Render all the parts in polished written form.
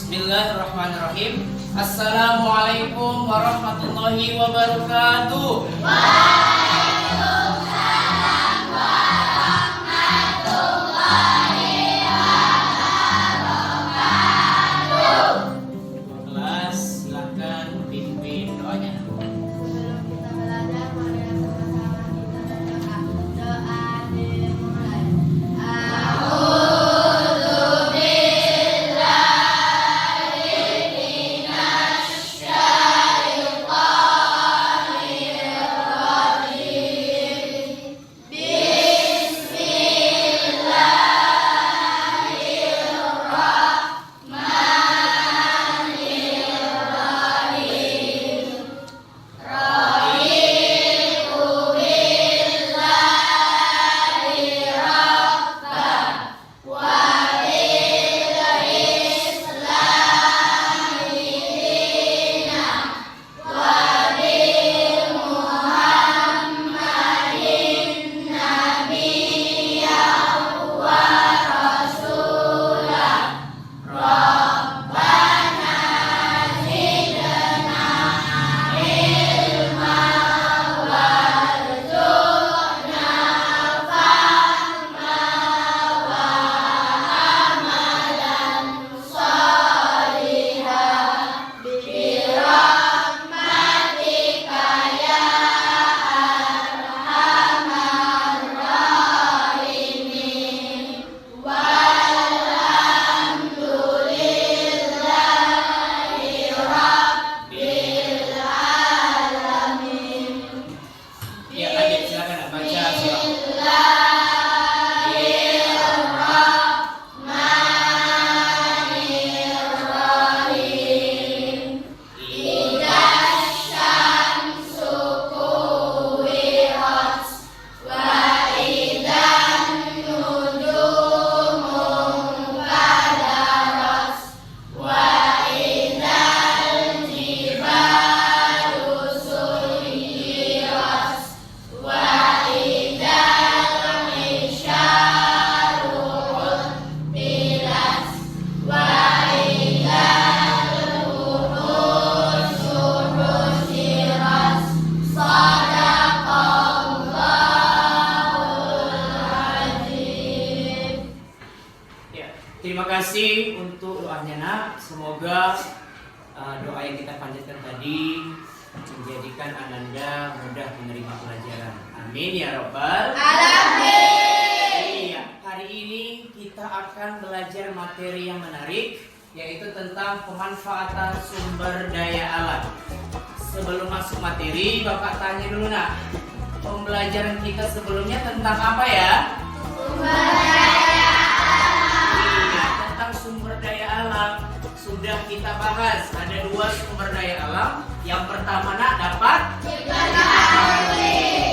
Bismillahirrahmanirrahim. Assalamualaikum warahmatullahi wabarakatuh. Kelas, silakan pimpin doanya. Sebelum kita belajar, mari sama-sama kita bacakan doa dimulai. Ya, adik silakan baca surah. Ya, terima kasih untuk doanya nak. Semoga doa yang kita panjatkan tadi menjadikan Ananda mudah menerima pelajaran. Amin ya robbal alamin. Iya, hari ini kita akan belajar materi yang menarik, yaitu tentang pemanfaatan sumber daya alam. Sebelum masuk materi, Bapak tanya dulu nak, pembelajaran kita sebelumnya tentang apa ya? Sumber daya alam sudah kita bahas. Ada dua sumber daya alam. Yang pertama nak dapat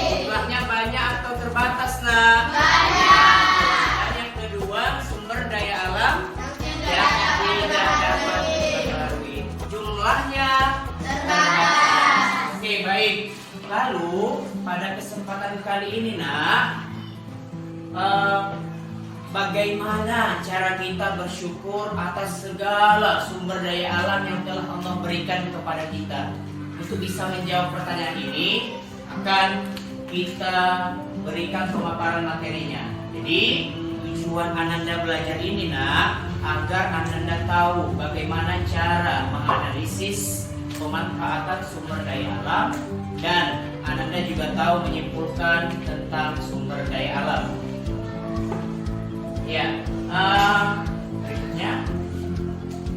jumlahnya banyak atau terbatas nak? Dan yang kedua sumber daya alam yang tidak dapat dipengaruhi, jumlahnya terbatas. Oke, baik. Lalu pada kesempatan kali ini nak, bagaimana cara kita bersyukur atas segala sumber daya alam yang telah Allah berikan kepada kita? Untuk bisa menjawab pertanyaan ini, akan kita berikan pemaparan materinya. Jadi, tujuan Ananda belajar ini nak, agar Ananda tahu bagaimana cara menganalisis pemanfaatan sumber daya alam, dan Ananda juga tahu menyimpulkan tentang sumber daya alam. Ya, berikutnya.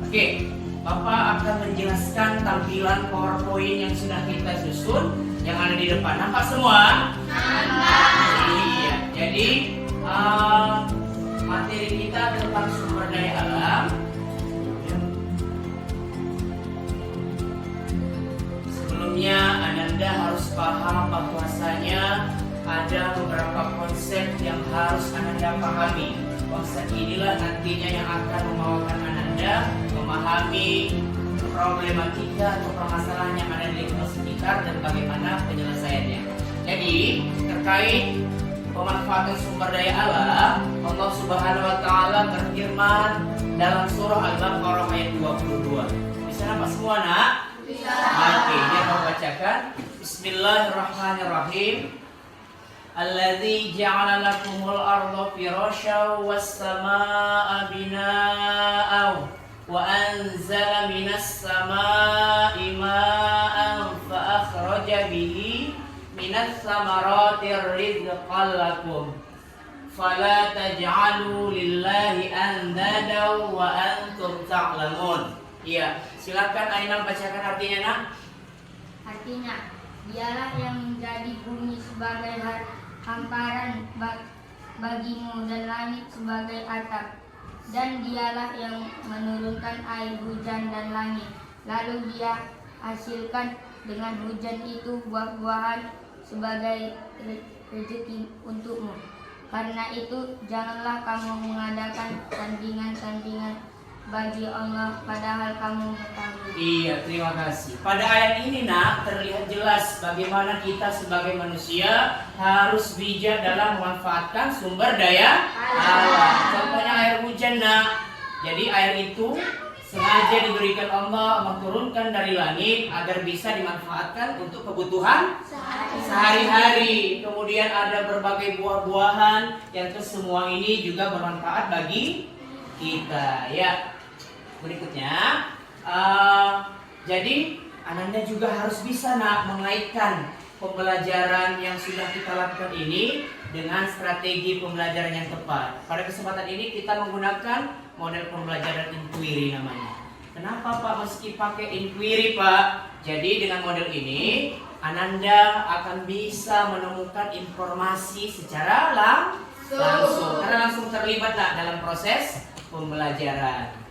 Oke, Bapak akan menjelaskan tampilan PowerPoint yang sudah kita susun, yang ada di depan. Nampak semua? Nampak. Iya, jadi materi kita tentang sumber daya alam. Sebelumnya, Ananda harus paham bahwasanya ada beberapa konsep yang harus Ananda pahami. Konsep inilah nantinya yang akan membawakan Ananda memahami problematika atau permasalahan yang ada di lingkungan sekitar dan bagaimana penyelesaiannya. Jadi, terkait pemanfaatan sumber daya alam, Allah Subhanahu wa taala berfirman dalam surah Al-Baqarah ayat 20. semua nak? Bisa. Oke, dia mau bacakan. Bismillahirrahmanirrahim. Alladzi ja'ala lakumul arda firasyan was samaa'a binaa'a wa anzala minas samaa'i maa'an fa akhraja bihi minas samarati rizqan lakum fala taj'alu lillahi andadan wa antum ta'lamun. Iya, silakan Ainam bacakan artinya nak. Artinya, dialah yang menjadi bumi sebagai hamparan bagimu dan langit sebagai atap. Dan dialah yang menurunkan air hujan dan langit. Lalu dia hasilkan dengan hujan itu buah-buahan sebagai rezeki untukmu. Karena itu, janganlah kamu mengadakan tandingan-tandingan bagi Allah padahal kamu mengetahui. Iya, terima kasih. Pada ayat ini nak terlihat jelas bagaimana kita sebagai manusia harus bijak dalam memanfaatkan sumber daya alam. Contohnya air hujan nak. Jadi air itu sengaja diberikan Allah menurunkan dari langit agar bisa dimanfaatkan untuk kebutuhan sehari-hari. Kemudian ada berbagai buah-buahan yang semua ini juga bermanfaat bagi kita. Ya. Berikutnya, jadi Ananda juga harus bisa nak mengaitkan pembelajaran yang sudah kita lakukan ini dengan strategi pembelajaran yang tepat. Pada kesempatan ini kita menggunakan model pembelajaran inquiry namanya. Kenapa Pak meski pakai inquiry Pak? Jadi dengan model ini Ananda akan bisa menemukan informasi secara langsung karena langsung terlibat nak dalam proses pembelajaran.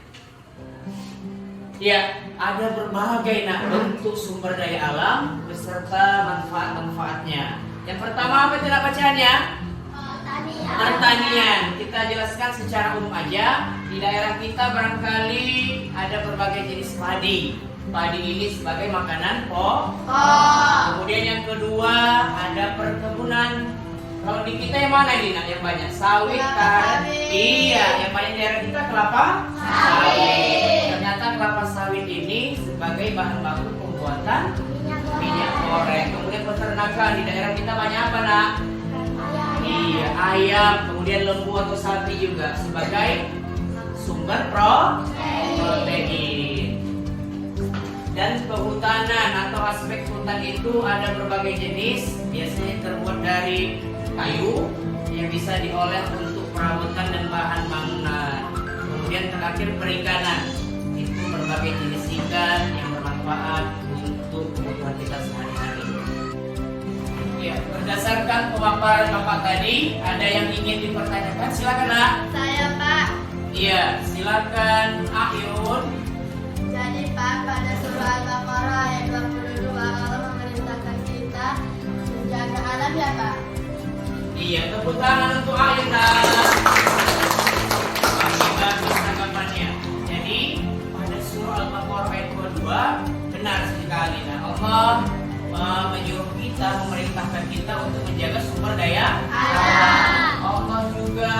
Ya, ada berbagai bentuk sumber daya alam beserta manfaat-manfaatnya. Yang pertama apa tidak bacaannya? Pertanian. Kita jelaskan secara umum aja. Di daerah kita barangkali ada berbagai jenis padi. Padi ini sebagai makanan pokok. Kemudian yang kedua ada perkebunan. Kalau di kita yang mana ini nak yang banyak? Sawit kan? Iya, yang banyak di daerah kita kelapa sawit. Ternyata kelapa sawit ini sebagai bahan baku pembuatan minyak goreng. Kemudian peternakan di daerah kita banyak apa nak? Iya, ayam, kemudian lembu atau sapi juga sebagai sumber protein. Dan kehutanan atau aspek hutan itu ada berbagai jenis, biasanya terbuat dari kayu yang bisa diolah untuk perabotan dan bahan bangunan. Kemudian terakhir perikanan, itu berbagai jenis ikan yang bermanfaat untuk kebutuhan kita sehari-hari. Ya, berdasarkan pemaparan Bapak tadi, ada yang ingin dipertanyakan? Silakan nak. Saya Pak. Iya, silakan Ayun. Jadi Pak, pada surah Al-Baqarah ayat 22 Allah memerintahkan kita menjaga alam ya Pak. Iya, tepuk tangan untuk Ayun nak. Bagus tanggapannya. Jadi pada surah Al-Baqarah ayat 22 benar sekali. Nah, Allah menyuruh kita, memerintahkan kita untuk menjaga sumber daya alam. Allah juga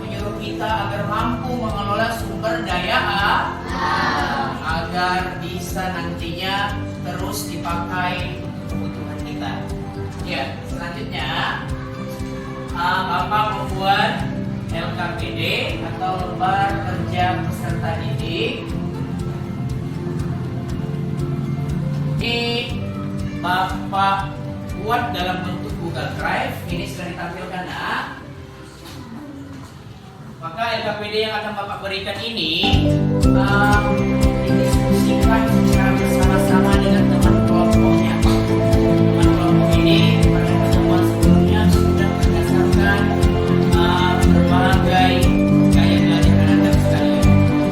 menyuruh kita agar mampu mengelola sumber daya alam agar bisa nantinya terus dipakai untuk kebutuhan kita. Ya, selanjutnya Bapak membuat LKPD atau lembar kerja peserta didik. Ini Bapak buat dalam bentuk Google Drive. Ini sudah ditampilkan nak. Maka LKPD yang akan Bapak berikan ini didiskusikan secara bersama-sama dengan teman kelompoknya. Teman kelompok ini pada pertemuan sebelumnya sudah berdasarkan berbagai gaya belajar Anda sekalian.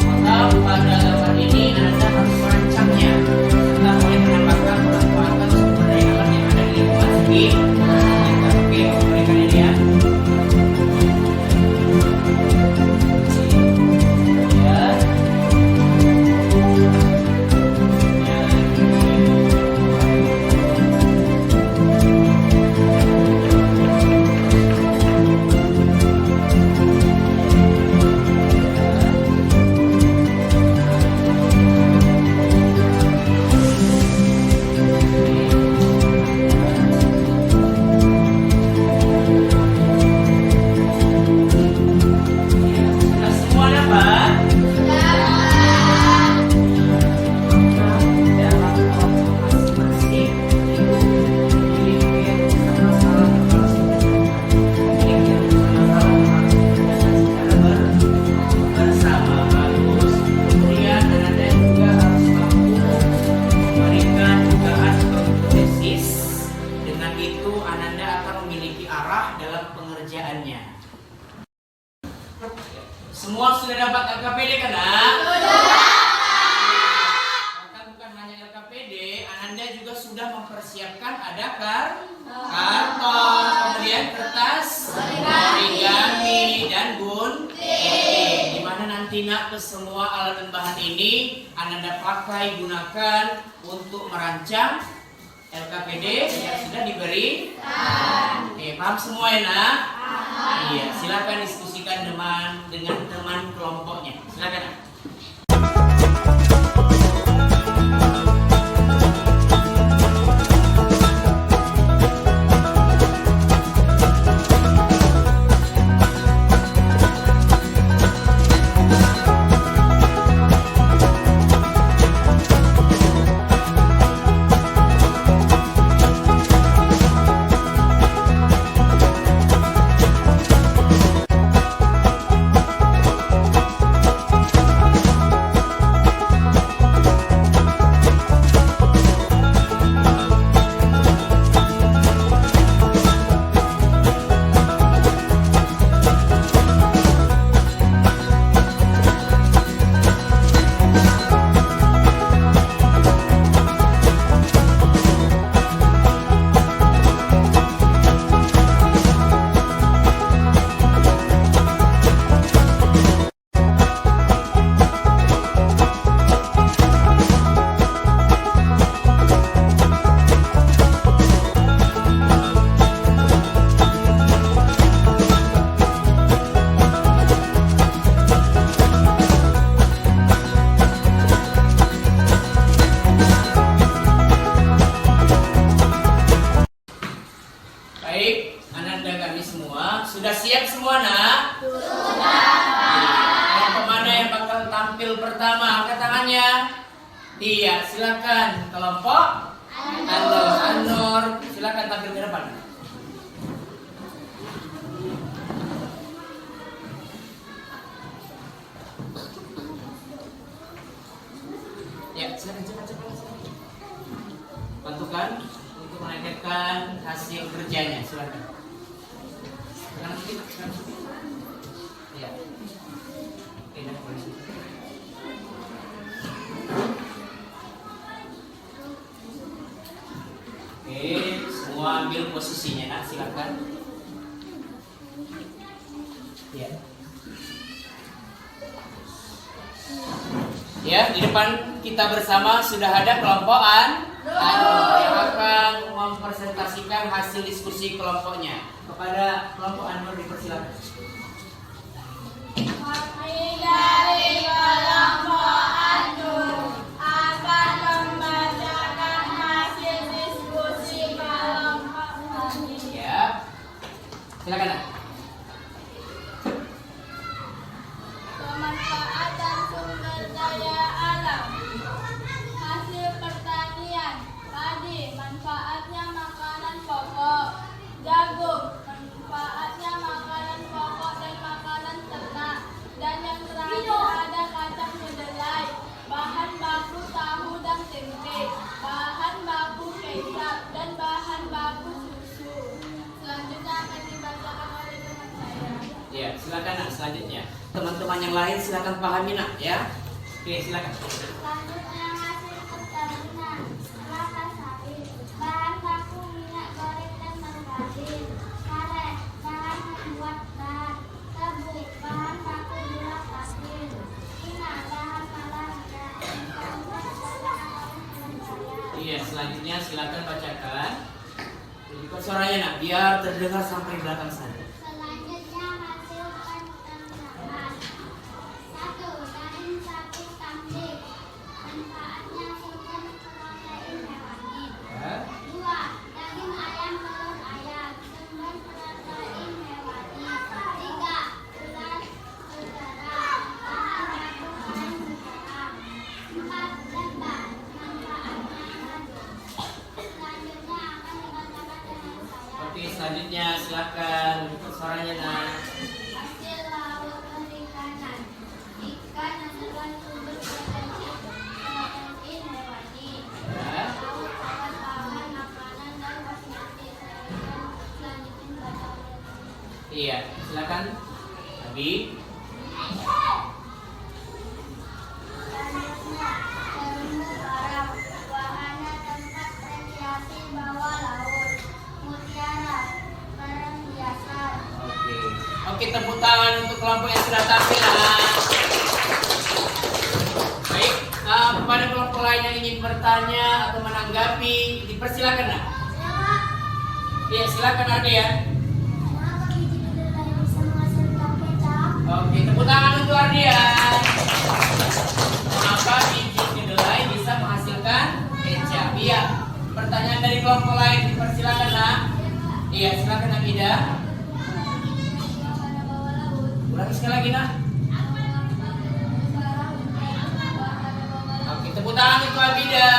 Maka pada gambar ini Anda harus merancangnya serta mulai menambahkan pemanfaatan sumber daya alam yang ada di lingkungan sekitar. Oke, berikan ini ya. sudah mempersiapkan ada karton, kemudian kertas origami dan gunting. Dimana nanti nak ke semua alat dan bahan ini Anda pakai gunakan untuk merancang LKPD yang sudah diberi. Paham semua ya nak? Iya, silakan diskusikan dengan teman kelompoknya. Silakan nak. Sudah siap semua nak? Sudah. Yang kemana yang bakal tampil pertama? Angkat tangannya. Iya, silakan kelompok Anur. Silakan tampil ke depan. Ya, silakan cepat. Bantukan untuk menaikkan hasil kerjanya. Silakan. Ya. Oke, semua ambil posisinya nak, silakan. Ya. Ya, di depan kita bersama sudah ada kelompok yang akan mempresentasikan hasil diskusi kelompoknya. Kepada kelompok Anur dipersilakan. Kami dari kelompok Anur akan membacakan hasil diskusi kelompok kami. Ya, silakan. Pemanfaatan sumber daya alam. Hasil pertanian padi, manfaatnya makanan pokok. Jagung, manfaatnya makanan pokok dan makanan ternak. Dan yang terakhir ada kacang kedelai, bahan baku tahu dan tempe, bahan baku kecap dan bahan baku susu. Selanjutnya akan dibacakan oleh teman saya. Ya, silakan nak selanjutnya. Teman-teman yang lain silakan pahami nak ya. Oke, silakan. Selanjutnya hasil pertanian, kelapa sawit, bahan baku minyak goreng dan margarin, karet, bahan membuat bar, tebu, bahan baku gula pasir, inang, bahan malaria. Iya, selanjutnya silakan bacakan. Ikut suaranya nak, biar terdengar sampai belakang sana. Selanjutnya hasil peternakan. 1. Daging sapi kambing, manfaatnya sumber protein hewani. 2. Daging ayam telur ayam, sumber protein hewani. 3. Ulat udara, bahan baku kain garam. 4. Lebah, manfaatnya madu. Selanjutnya akan dibacakan dengan saya. Oke, selanjutnya silakan ikut suaranya nak. Hasil laut perikanan. Ikan adalah sumber protein hewani. Laut adalah bahan makanan dan kosmetik. Selanjutnya baca oleh Iya, silakan. Abi. selanjutnya terumbu karang, wahana tempat rekreasi. Oke, tepuk tangan untuk kelompok yang sudah tampil. Baik, kepada kelompok lain yang ingin bertanya atau menanggapi, dipersilakan nak. Iya, silakan Ardian. Oke, tepuk tangan untuk Ardian. Mengapa biji kedelai bisa menghasilkan kecap? Iya, pertanyaan dari kelompok lain, dipersilakan nak. Iya, silakan Amida. Ulangi sekali lagi nak. Oke, tepuk tangan untuk Amida.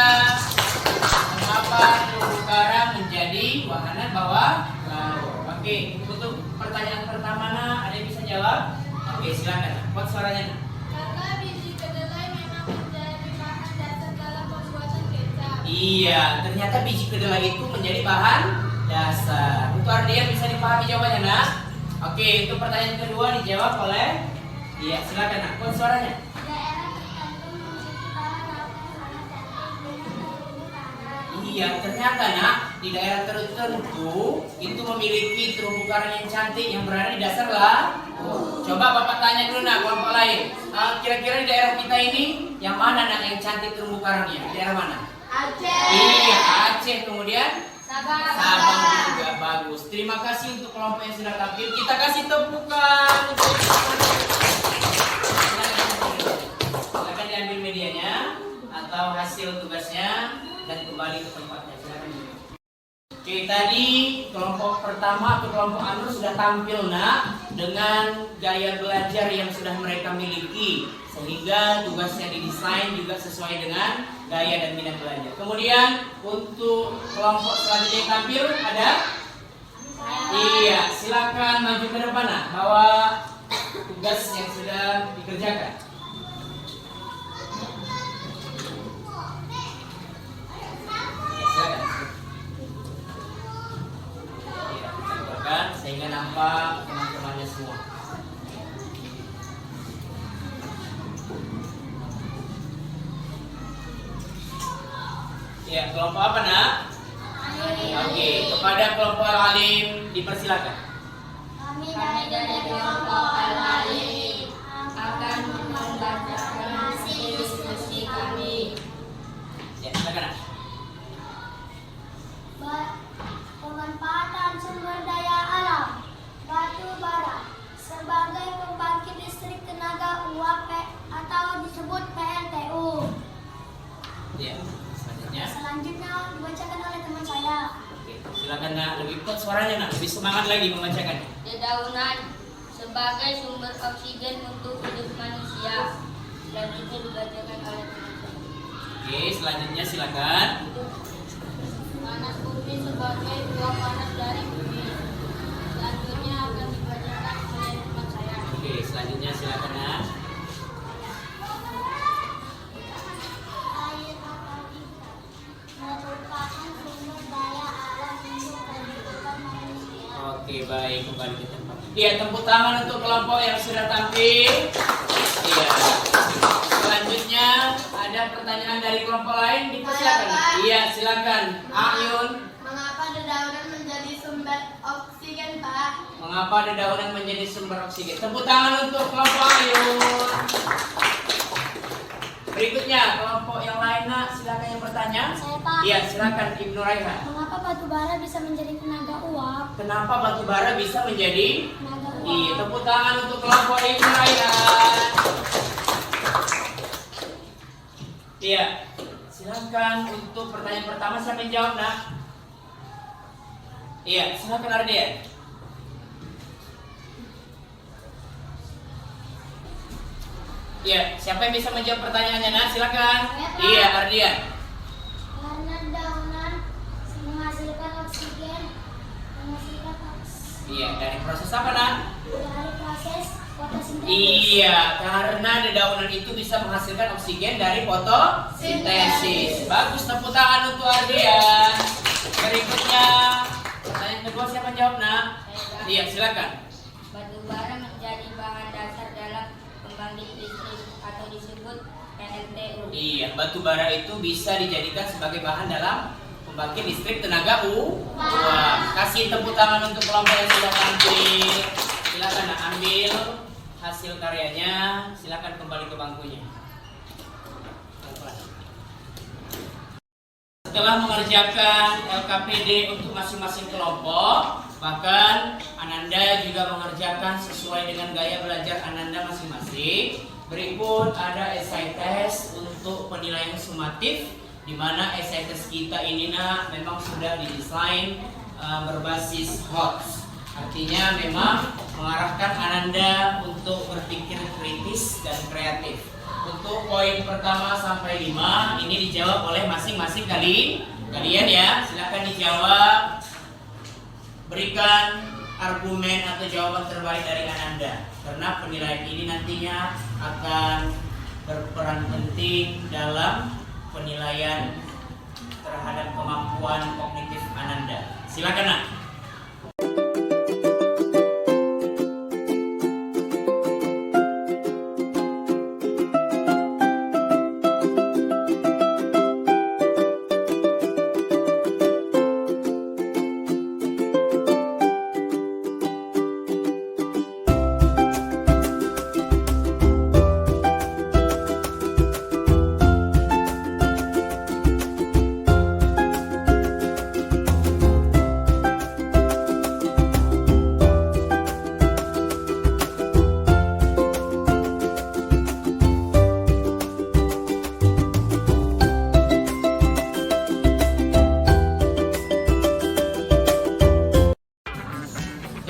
Mengapa terumbu karang menjadi wahana bawah laut? Oke, untuk pertanyaan pertama nak, ada yang bisa jawab? Oke, silakan. Kuat suaranya nak. Karena biji kedelai memang menjadi bahan dasar dalam pembuatan kecap. Iya, ternyata biji kedelai itu menjadi bahan dasar. Untuk Ardian bisa dipahami jawabannya nak? Oke, untuk pertanyaan kedua dijawab oleh. Iya, silakan nak. Kuat suaranya. Daerah tertentu memiliki tanah laut yang sangat cantik dengan terumbu karang. Iya, ternyata nak di daerah tertentu itu memiliki terumbu karang yang cantik yang berada di dasar laut. Coba Bapak tanya dulu nak kelompok lain. Kira-kira di daerah kita ini yang mana nak yang cantik terumbu karangnya? Di daerah mana? Aceh. Iya, Aceh. Kemudian Sabang. Sabang juga bagus. Terima kasih untuk kelompok yang sudah tampil. Kita kasih tepukan. Silakan diambil medianya atau hasil tugasnya dan kembali ke tempatnya. Silakan. Oke, tadi kelompok pertama atau kelompok Anur sudah tampil nak dengan gaya belajar yang sudah mereka miliki sehingga tugasnya didesain juga sesuai dengan gaya dan minat belajar. Kemudian untuk kelompok selanjutnya yang tampil ada? Iya, silakan maju ke depan nak, bawa tugas yang sudah dikerjakan. Ya, silakan. Ya, kita sehingga nampak teman-temannya semua. Ya, kelompok apa nak? Oke, kepada kelompok Al-Alim dipersilakan. Kami dari kelompok Al-Alim akan membacakan hasil diskusi kami. Ya, silakan nak. Pemanfaatan sumber daya alam batu bara sebagai pembangkit listrik tenaga uap atau disebut PLTU. Ya, selanjutnya. Selanjutnya dibacakan oleh teman saya. Oke, silakan nak, lebih kuat suaranya nak, lebih semangat lagi membacakannya. Dedaunan sebagai sumber oksigen untuk hidup manusia. Selanjutnya dibacakan oleh teman saya. Oke, selanjutnya silakan. Panas bumi sebagai uap panas dari bumi. Selanjutnya akan dibacakan oleh teman saya. Oke, selanjutnya silakan nak. Air atau ikan merupakan sumber daya alam untuk kehidupan manusia. Oke, baik, kembali ke tempat. Iya, tepuk tangan untuk kelompok yang sudah tampil. Iya. Selanjutnya ada pertanyaan dari kelompok lain, dipersilakan. Iya, silakan. Ayun. Mengapa dedaunan menjadi sumber oksigen, Pak? Mengapa dedaunan menjadi sumber oksigen? Tepuk tangan untuk kelompok Ayun. Berikutnya kelompok yang lain nak, silakan yang bertanya. Saya, Pak. Iya, silakan Ibnu Raihan. Mengapa batu bara bisa menjadi tenaga uap? Kenapa batu bara bisa menjadi? Tenaga uap. Iya, tepuk tangan untuk kelompok Ibnu Raihan. Iya, silakan untuk pertanyaan pertama siapa yang jawab nak? Iya, silakan Ardian. Iya, siapa yang bisa menjawab pertanyaannya nak? Silakan. Saya, Pak. Iya, Ardian. Karena dedaunan menghasilkan oksigen, Iya, dari proses apa nak? dari proses fotosintesis. Iya, karena dedaunan itu bisa menghasilkan oksigen dari fotosintesis. Bagus, tepuk tangan untuk Ardian. Berikutnya, pertanyaan kedua siapa yang jawab nak? Iya, silakan. Batu bara menjadi bahan dasar dalam pembangkit listrik atau disebut PLTU. Iya, batu bara itu bisa dijadikan sebagai bahan dalam pembangkit listrik tenaga uap. Kasih tepuk tangan untuk kelompok yang sudah tampil. silakan ambil hasil karyanya, silakan kembali ke bangkunya. Setelah mengerjakan LKPD untuk masing-masing kelompok, bahkan Ananda juga mengerjakan sesuai dengan gaya belajar Ananda masing-masing. Berikut ada essay test untuk penilaian sumatif, di mana essay test kita ini memang sudah didesain berbasis HOTS. Artinya memang mengarahkan Ananda untuk berpikir kritis dan kreatif. Untuk poin pertama sampai 5 ini dijawab oleh masing-masing kalian ya. Silakan dijawab. Berikan argumen atau jawaban terbaik dari Ananda. Karena penilaian ini nantinya akan berperan penting dalam penilaian terhadap kemampuan kognitif Ananda. Silakan Nak.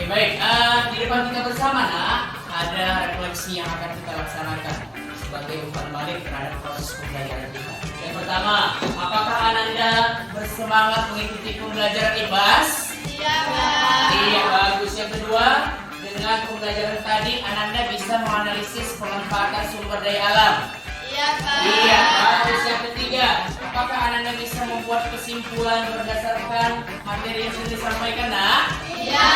Baik, di depan kita bersama ada refleksi yang akan kita laksanakan sebagai umpan balik terhadap proses pembelajaran kita. Yang pertama, apakah Ananda bersemangat mengikuti pembelajaran IPAS? Iya, Pak. Iya, bagus. Yang kedua, dengan pembelajaran tadi Ananda bisa menganalisis pemanfaatan sumber daya alam. Iya, Pak. Iya, bagus. Yang ketiga, apakah Ananda bisa membuat kesimpulan berdasarkan materi yang sudah disampaikan, Nak? Iya.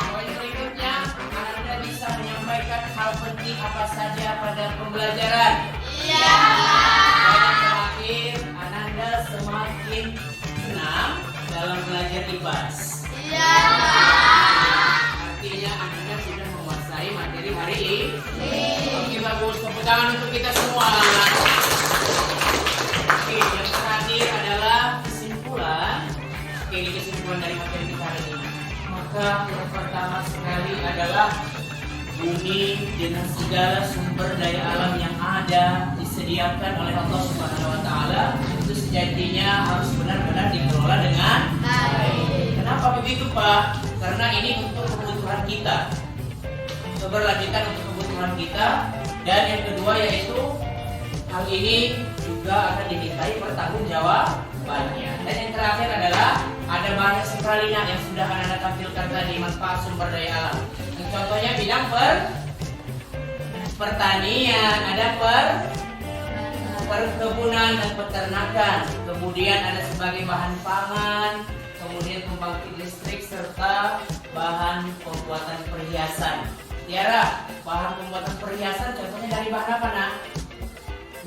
Poin berikutnya, Ananda bisa menyampaikan hal penting apa saja pada pembelajaran. Iya. Dan yang terakhir, Ananda semakin senang dalam belajar IPAS. Iya. Artinya Ananda sudah menguasai materi hari ini. Oke, bagus. Tepuk tangan untuk kita semua. Oke, yang terakhir adalah kesimpulan. Oke, ini kesimpulan dari materi kita hari ini. Maka yang pertama sekali adalah bumi dengan segala sumber daya alam yang ada disediakan oleh Allah Subhanahu wa taala itu sejatinya harus benar-benar dikelola dengan baik. Kenapa begitu, Pak? Karena ini untuk kebutuhan kita. Keberlanjutan untuk kebutuhan kita. Dan yang kedua yaitu hal ini juga akan dimintai pertanggungjawabannya. Dan yang terakhir adalah ada banyak sekali yang sudah Anda tampilkan tadi manfaat sumber daya alam. Yang contohnya bidang pertanian, ada perkebunan dan peternakan. Kemudian ada sebagai bahan pangan, kemudian pembangkit listrik serta bahan pembuatan perhiasan. Tiara, bahan pembuatan perhiasan contohnya dari bahan apa, Nak?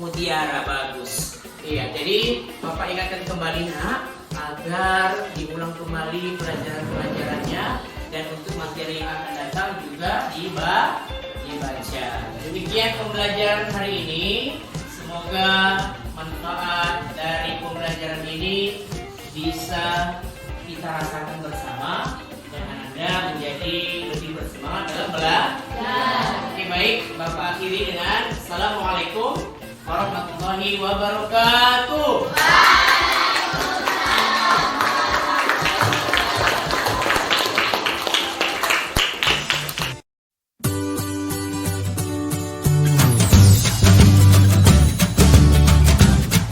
Mutiara, bagus. Iya, jadi Bapak ingatkan kembali, Nak, agar diulang kembali pelajaran-pelajarannya dan untuk materi yang akan datang juga dibaca. Demikian pembelajaran hari ini. Semoga manfaat dari pembelajaran ini bisa kita rasakan bersama dan Anda menjadi lebih bersemangat dalam belajar. Oke, baik, Bapak akhiri dengan Assalamualaikum warahmatullahi wabarakatuh.